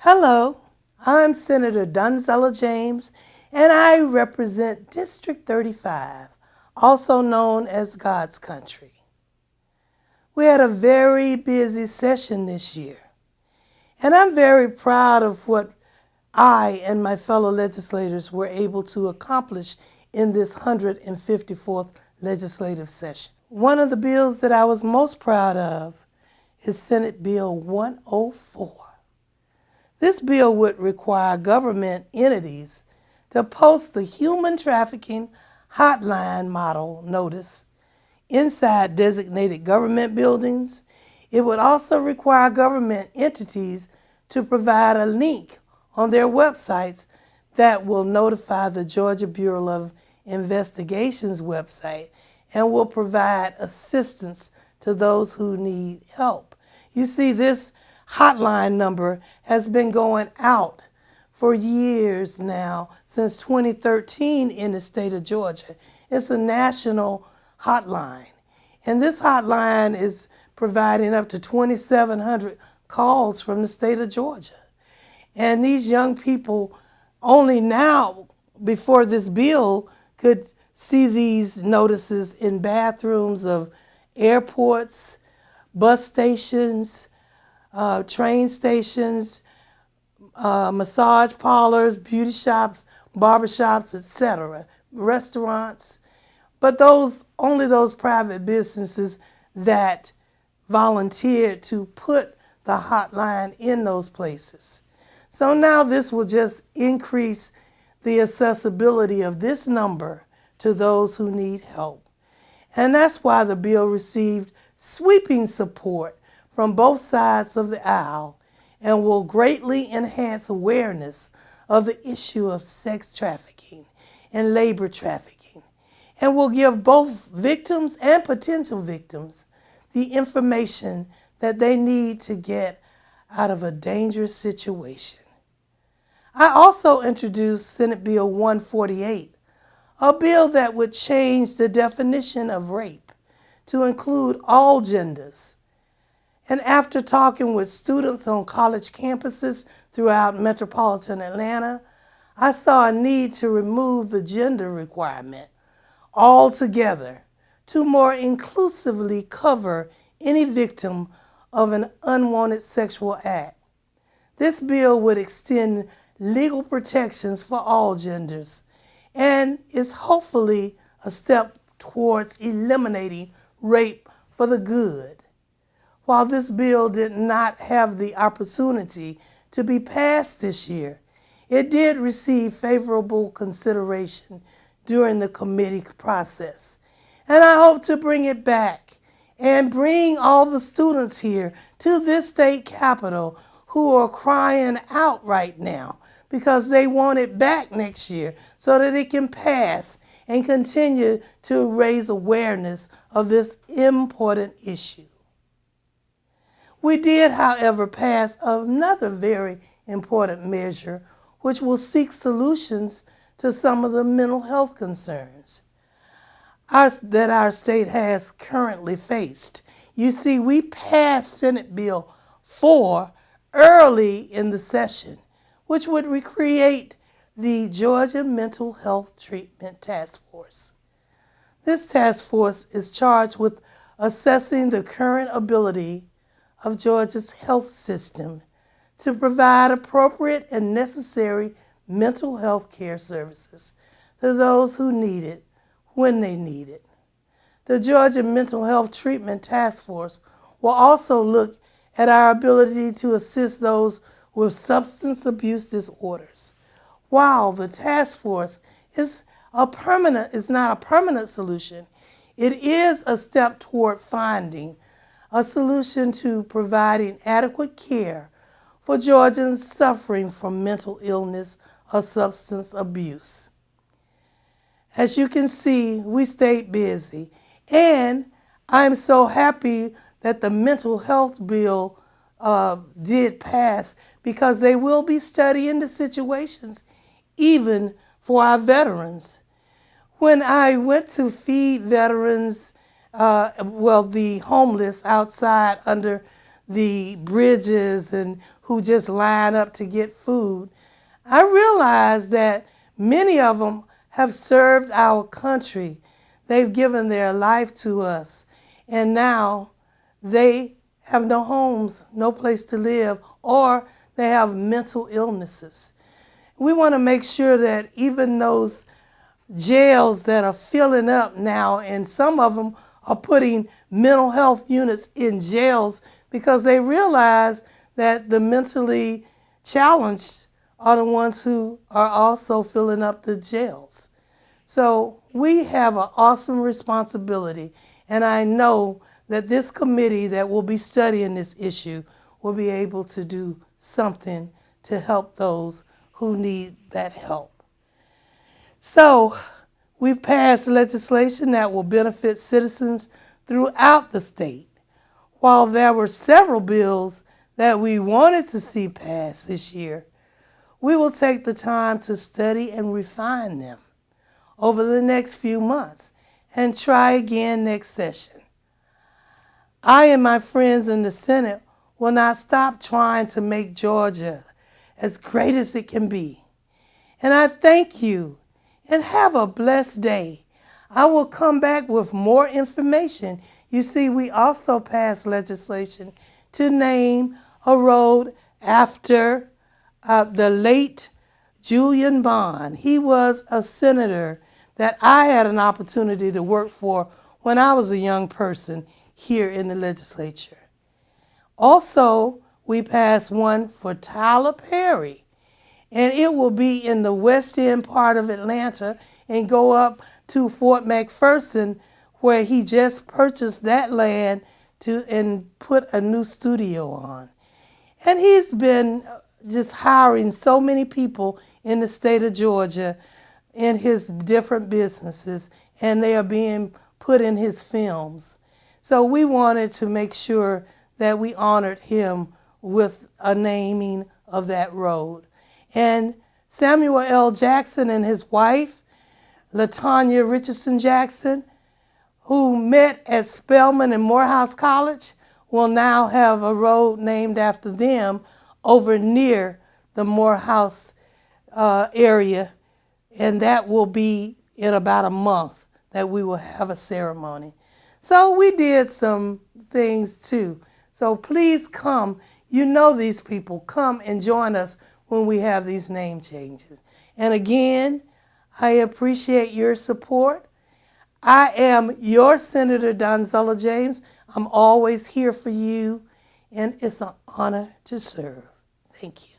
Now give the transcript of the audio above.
Hello, I'm Senator Donzella James, and I represent District 35, also known as God's Country. We had a very busy session this year, and I'm very proud of what I and my fellow legislators were able to accomplish in this 154th legislative session. One of the bills that I was most proud of is Senate Bill 104. This bill would require government entities to post the human trafficking hotline model notice inside designated government buildings. It would also require government entities to provide a link on their websites that will notify the Georgia Bureau of Investigation's website and will provide assistance to those who need help. You see, this hotline number has been going out for years now, since 2013 in the state of Georgia. It's a national hotline. And this hotline is providing up to 2,700 calls from the state of Georgia. And these young people only now, before this bill, could see these notices in bathrooms of airports, bus stations, train stations, massage parlors, beauty shops, barbershops, etc., restaurants. But only those private businesses that volunteered to put the hotline in those places. So now this will just increase the accessibility of this number to those who need help. And that's why the bill received sweeping support from both sides of the aisle and will greatly enhance awareness of the issue of sex trafficking and labor trafficking, and will give both victims and potential victims the information that they need to get out of a dangerous situation. I also introduced Senate Bill 148, a bill that would change the definition of rape to include all genders. And after talking with students on college campuses throughout metropolitan Atlanta, I saw a need to remove the gender requirement altogether to more inclusively cover any victim of an unwanted sexual act. This bill would extend legal protections for all genders and is hopefully a step towards eliminating rape for the good. While this bill did not have the opportunity to be passed this year, it did receive favorable consideration during the committee process. And I hope to bring it back and bring all the students here to this state capitol who are crying out right now because they want it back next year so that it can pass and continue to raise awareness of this important issue. We did, however, pass another very important measure which will seek solutions to some of the mental health concerns that our state has currently faced. You see, we passed Senate Bill 4 early in the session, which would recreate the Georgia Mental Health Treatment Task Force. This task force is charged with assessing the current ability of Georgia's health system to provide appropriate and necessary mental health care services to those who need it when they need it. The Georgia Mental Health Treatment Task Force will also look at our ability to assist those with substance abuse disorders. While the task force is not a permanent solution, it is a step toward finding a solution to providing adequate care for Georgians suffering from mental illness or substance abuse. As you can see, we stayed busy, and I'm so happy that the mental health bill did pass, because they will be studying the situations even for our veterans. When I went to feed veterans, the homeless outside under the bridges and who just line up to get food, I realize that many of them have served our country. They've given their life to us, and now they have no homes, no place to live, or they have mental illnesses. We want to make sure that even those jails that are filling up now, and some of them are putting mental health units in jails because they realize that the mentally challenged are the ones who are also filling up the jails. So we have an awesome responsibility, and I know that this committee that will be studying this issue will be able to do something to help those who need that help. So we've passed legislation that will benefit citizens throughout the state. While there were several bills that we wanted to see passed this year, we will take the time to study and refine them over the next few months and try again next session. I and my friends in the Senate will not stop trying to make Georgia as great as it can be. And I thank you and have a blessed day. I will come back with more information. You see, we also passed legislation to name a road after the late Julian Bond. He was a senator that I had an opportunity to work for when I was a young person here in the legislature. Also, we passed one for Tyler Perry, and it will be in the west end part of Atlanta and go up to Fort McPherson, where he just purchased that land and put a new studio on. And he's been just hiring so many people in the state of Georgia in his different businesses, and they are being put in his films. So we wanted to make sure that we honored him with a naming of that road. And Samuel L. Jackson and his wife, LaTanya Richardson Jackson, who met at Spelman and Morehouse College, will now have a road named after them over near the Morehouse area, and that will be in about a month that we will have a ceremony. So we did some things too. So please come. You know these people. Come and join us when we have these name changes. And again, I appreciate your support. I am your Senator Donzella James. I'm always here for you, and it's an honor to serve. Thank you.